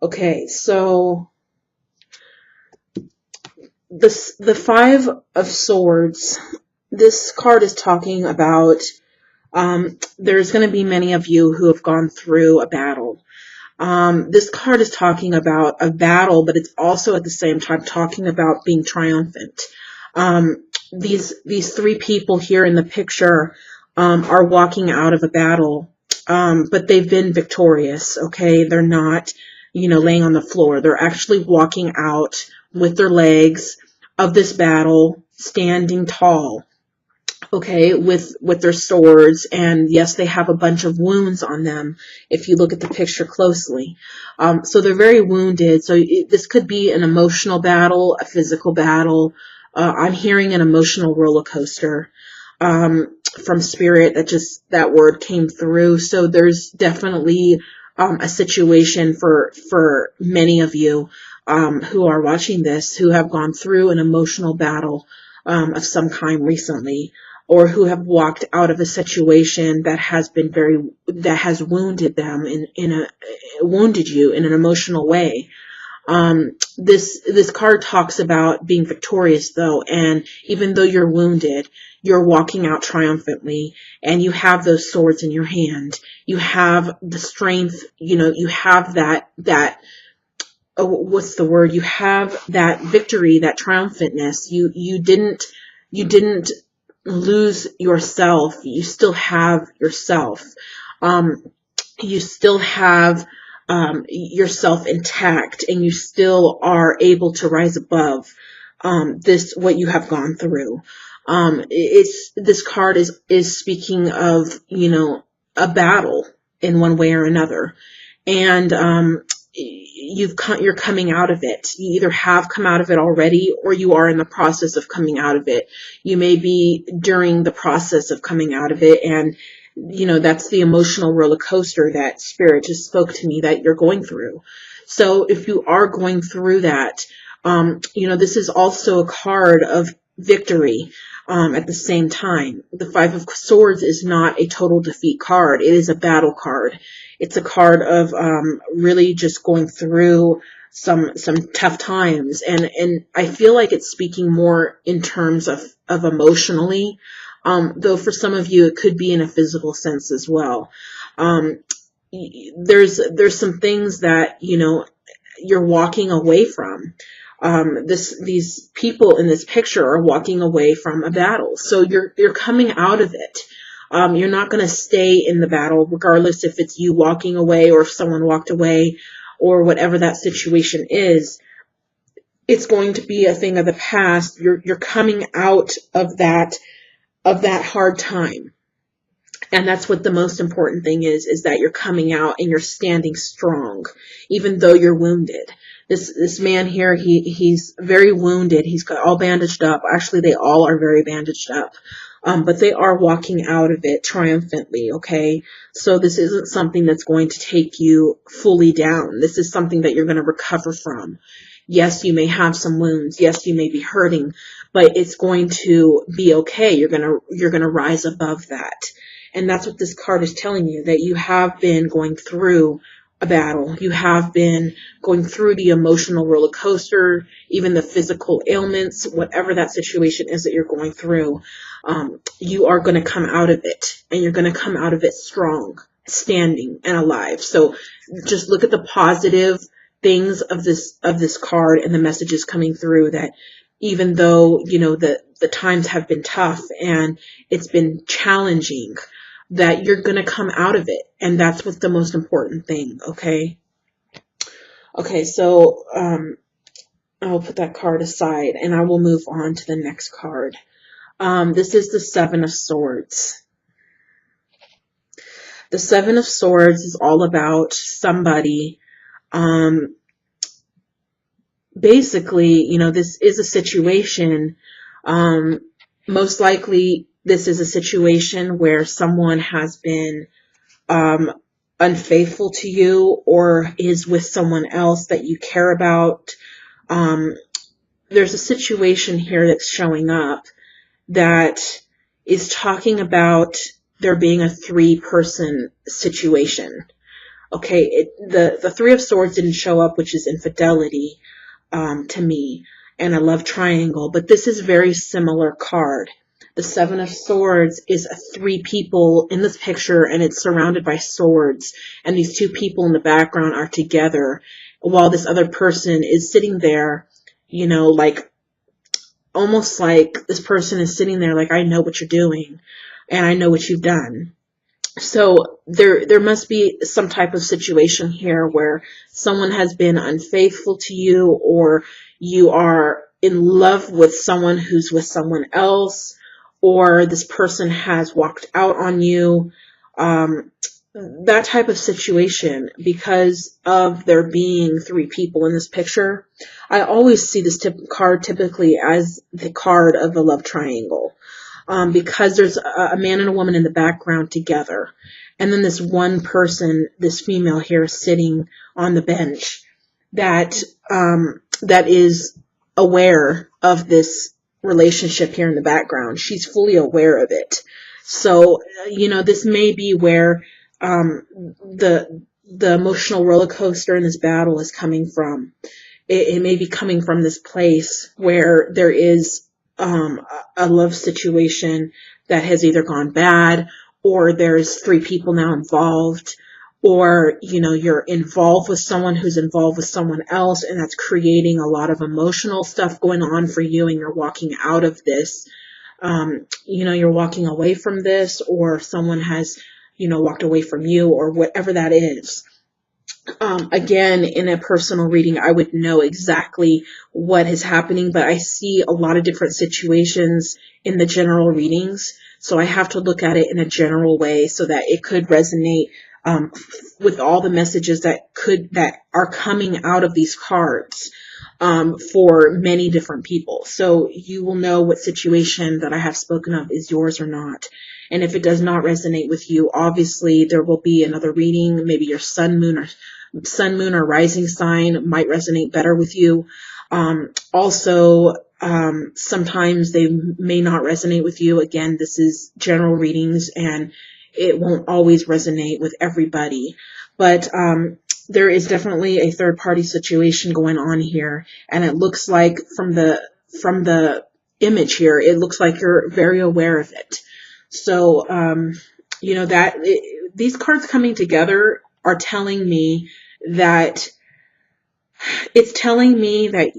Okay, so the Five of Swords, this card is talking about there's going to be many of you who have gone through a battle. This card is talking about a battle, but it's also at the same time talking about being triumphant. These three people here in the picture are walking out of a battle, but they've been victorious, okay? They're not, laying on the floor. They're actually walking out with their legs of this battle, standing tall, okay, with their swords, and yes, they have a bunch of wounds on them if you look at the picture closely. So they're very wounded. So this could be an emotional battle, a physical battle. I'm hearing an emotional roller coaster from Spirit. That word came through. So there's definitely a situation for many of you who are watching this, who have gone through an emotional battle of some kind recently, or who have walked out of a situation that has wounded them wounded you in an emotional way. This card talks about being victorious though, and even though you're wounded, you're walking out triumphantly, and you have those swords in your hand. You have the strength, you have that what's the word? You have that victory, that triumphantness. You didn't lose yourself. You still have yourself. You still have yourself intact, and you still are able to rise above what you have gone through. This card is speaking of, a battle in one way or another, and you're coming out of it. You either have come out of it already, or you are in the process of coming out of it. You may be during the process of coming out of it, and that's the emotional roller coaster that Spirit just spoke to me that you're going through. So if you are going through that, this is also a card of victory. At the same time, the Five of Swords is not a total defeat card. It is a battle card. It's a card of really just going through some tough times, and I feel like it's speaking more in terms of emotionally, though for some of you it could be in a physical sense as well. There's some things that you're walking away from. These people in this picture are walking away from a battle, so you're coming out of it. You're not going to stay in the battle, regardless if it's you walking away or if someone walked away or whatever that situation is. It's going to be a thing of the past. You're coming out of that hard time. And that's what the most important thing is that you're coming out and you're standing strong, even though you're wounded. This man here, he's very wounded. He's got all bandaged up. Actually, they all are very bandaged up. But they are walking out of it triumphantly, okay? So this isn't something that's going to take you fully down. This is something that you're going to recover from. Yes, you may have some wounds. Yes, you may be hurting, but it's going to be okay. You're going to rise above that. And that's what this card is telling you, that you have been going through a battle. You have been going through the emotional roller coaster, even the physical ailments, whatever that situation is that you're going through. You are going to come out of it, and you're going to come out of it strong, standing, and alive. So just look at the positive things of this card and the messages coming through, that even though, the times have been tough and it's been challenging, that you're going to come out of it. And that's what's the most important thing. Okay. Okay. So, I'll put that card aside and I will move on to the next card. This is the Seven of Swords. The Seven of Swords is all about somebody, basically, this is a situation, most likely this is a situation where someone has been unfaithful to you, or is with someone else that you care about. There's a situation here that's showing up that is talking about there being a 3-person situation. Okay, the Three of Swords didn't show up, which is infidelity to me, and a love triangle, but this is a very similar card. The Seven of Swords is three people in this picture, and it's surrounded by swords, and these two people in the background are together, while this other person is sitting there, you know, like, almost like this person is sitting there like, I know what you're doing, and I know what you've done. So there must be some type of situation here where someone has been unfaithful to you, or you are in love with someone who's with someone else, or this person has walked out on you. That type of situation, because of there being three people in this picture. I always see this card typically as the card of a love triangle. Because there's a man and a woman in the background together. And then this one person, this female here, sitting on the bench that that is aware of this relationship here in the background. She's fully aware of it. So, you know, this may be where the emotional roller coaster in this battle is coming from. It may be coming from this place where there is a love situation that has either gone bad, or there's three people now involved, or, you know, you're involved with someone who's involved with someone else, and that's creating a lot of emotional stuff going on for you, and you're walking out of this. You know, you're walking away from this, or someone has, you know, walked away from you, or whatever that is. Again, in a personal reading, I would know exactly what is happening, but I see a lot of different situations in the general readings. So I have to look at it in a general way so that it could resonate with all the messages that are coming out of these cards for many different people. So you will know what situation that I have spoken of is yours or not. And if it does not resonate with you, obviously there will be another reading. Maybe your sun, moon, or rising sign might resonate better with you. Also, sometimes they may not resonate with you. Again, this is general readings, and it won't always resonate with everybody. But there is definitely a third party situation going on here, and it looks like from the image here, it looks like you're very aware of it. So, you know, these cards coming together are telling me that it's telling me that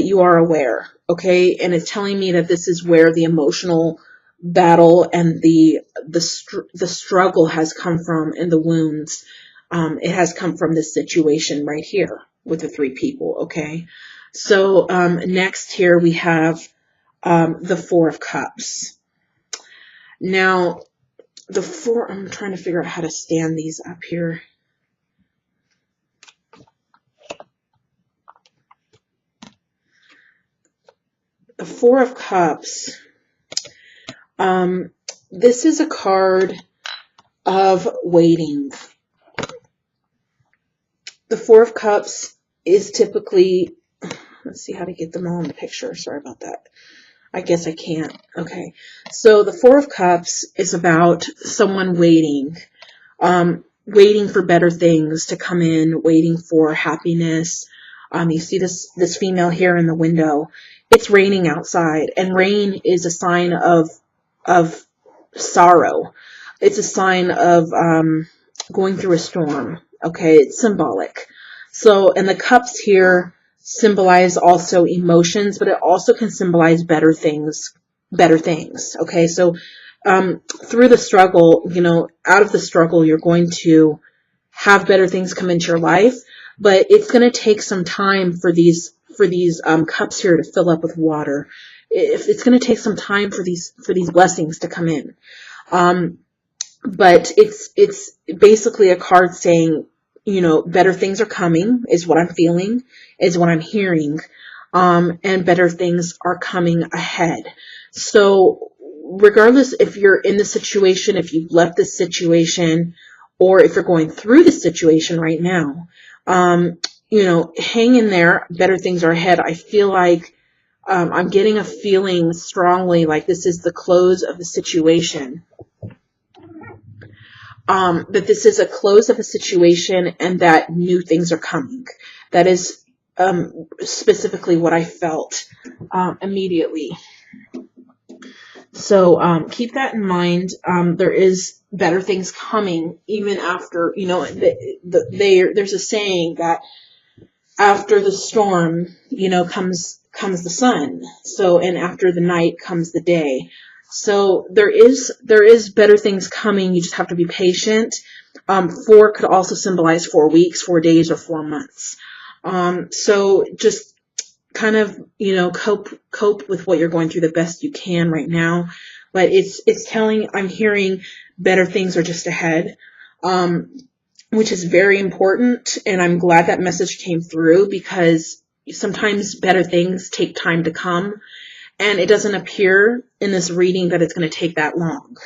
you are aware, okay? And it's telling me that this is where the emotional battle and the struggle has come from, and the wounds. It has come from this situation right here with the three people, okay? So, next here we have the Four of Cups. Now, I'm trying to figure out how to stand these up here. The Four of Cups. This is a card of waiting. The Four of Cups is typically, let's see how to get them all in the picture. Sorry about that. I guess I can't. Okay. So the Four of Cups is about someone waiting, waiting for better things to come in, waiting for happiness. You see this female here in the window. It's raining outside, and rain is a sign of sorrow. It's a sign of going through a storm. Okay, it's symbolic. So, and the cups here symbolize also emotions, but it also can symbolize better things. Okay, so through the struggle, you know, out of the struggle, you're going to have better things come into your life, but it's going to take some time for these cups here to fill up with water. It's going to take some time for these blessings to come in. But it's basically a card saying, you know, better things are coming, is what I'm feeling, is what I'm hearing, and better things are coming ahead. So regardless if you're in the situation, if you've left the situation, or if you're going through the situation right now, you know, hang in there. Better things are ahead. I feel like I'm getting a feeling strongly like this is the close of the situation. that this is a close of a situation and that new things are coming. That is specifically what I felt immediately. So keep that in mind. There is better things coming even after, there's a saying that after the storm, comes the sun. So, and after the night comes the day. So there is better things coming. You just have to be patient. 4 could also symbolize 4 weeks, 4 days, or 4 months. So just kind of, cope with what you're going through the best you can right now. But I'm hearing better things are just ahead. Which is very important, and I'm glad that message came through, because sometimes better things take time to come, and it doesn't appear in this reading that it's going to take that long.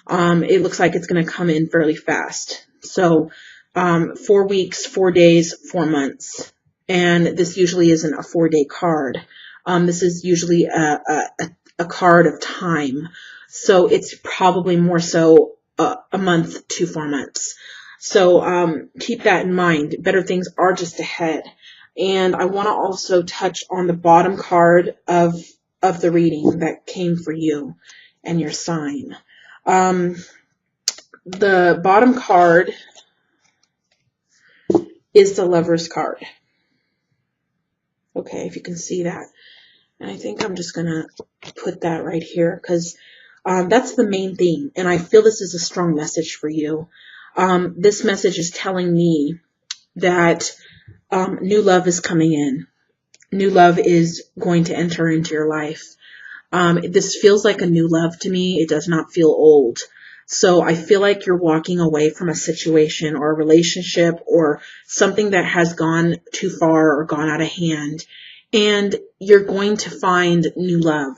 It looks like it's going to come in fairly fast. So 4 weeks, 4 days, 4 months, and this usually isn't a 4-day card. This is usually a card of time, so it's probably more so a month to 4 months. So keep that in mind. Better things are just ahead. And I want to also touch on the bottom card of the reading that came for you and your sign. The bottom card is the Lover's card. Okay, if you can see that. And I think I'm just going to put that right here, because that's the main thing. And I feel this is a strong message for you. This message is telling me that new love is coming in. New love is going to enter into your life. This feels like a new love to me. It does not feel old. So I feel like you're walking away from a situation or a relationship or something that has gone too far or gone out of hand. And you're going to find new love.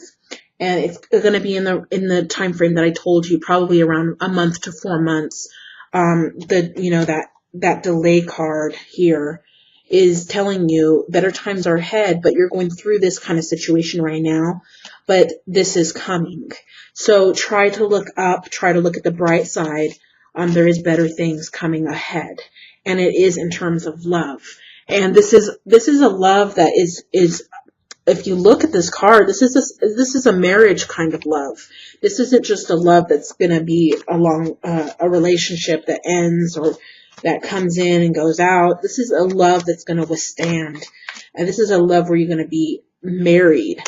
And it's going to be in the time frame that I told you, probably around a month to 4 months. That delay card here is telling you better times are ahead, but you're going through this kind of situation right now, but this is coming. So try to look up, try to look at the bright side. There is better things coming ahead, and it is in terms of love. And this is a love that is if you look at this card, this is a marriage kind of love. This isn't just a love that's going to be along a relationship that ends or that comes in and goes out. This is a love that's going to withstand. And this is a love where you're going to be married.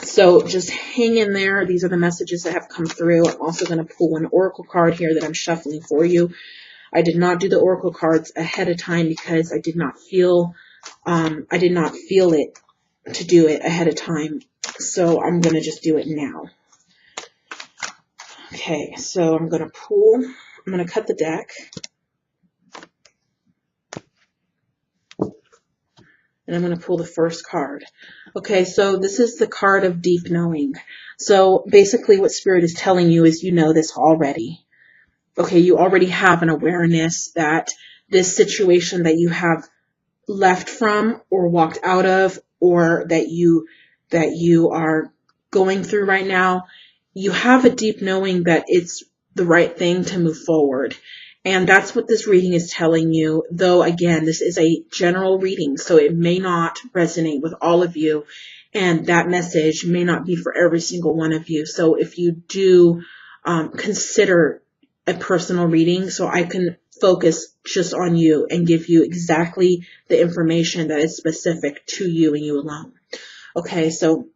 So just hang in there. These are the messages that have come through. I'm also going to pull an oracle card here that I'm shuffling for you. I did not do the oracle cards ahead of time because I did not feel it to do it ahead of time. So I'm going to just do it now. Okay, so I'm going to cut the deck. And I'm going to pull the first card. Okay, so this is the card of deep knowing. So basically what Spirit is telling you is you know this already. Okay, you already have an awareness that this situation that you have left from or walked out of, or that you are going through right now, you have a deep knowing that it's the right thing to move forward. And that's what this reading is telling you, though, again, this is a general reading, so it may not resonate with all of you, and that message may not be for every single one of you. So if you do consider a personal reading, so I can focus just on you and give you exactly the information that is specific to you and you alone. Okay, so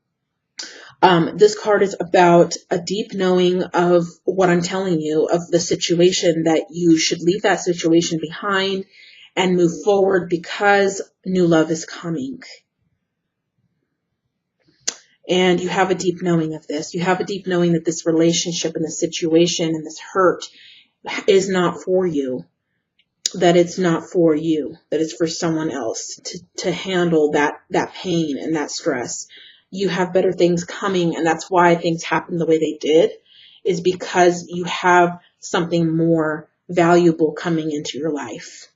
this card is about a deep knowing of what I'm telling you, of the situation, that you should leave that situation behind and move forward because new love is coming. And you have a deep knowing of this. You have a deep knowing that this relationship and this situation and this hurt is not for you, that it's not for you, that it's for someone else to handle that pain and that stress. You have better things coming, and that's why things happen the way they did, is because you have something more valuable coming into your life.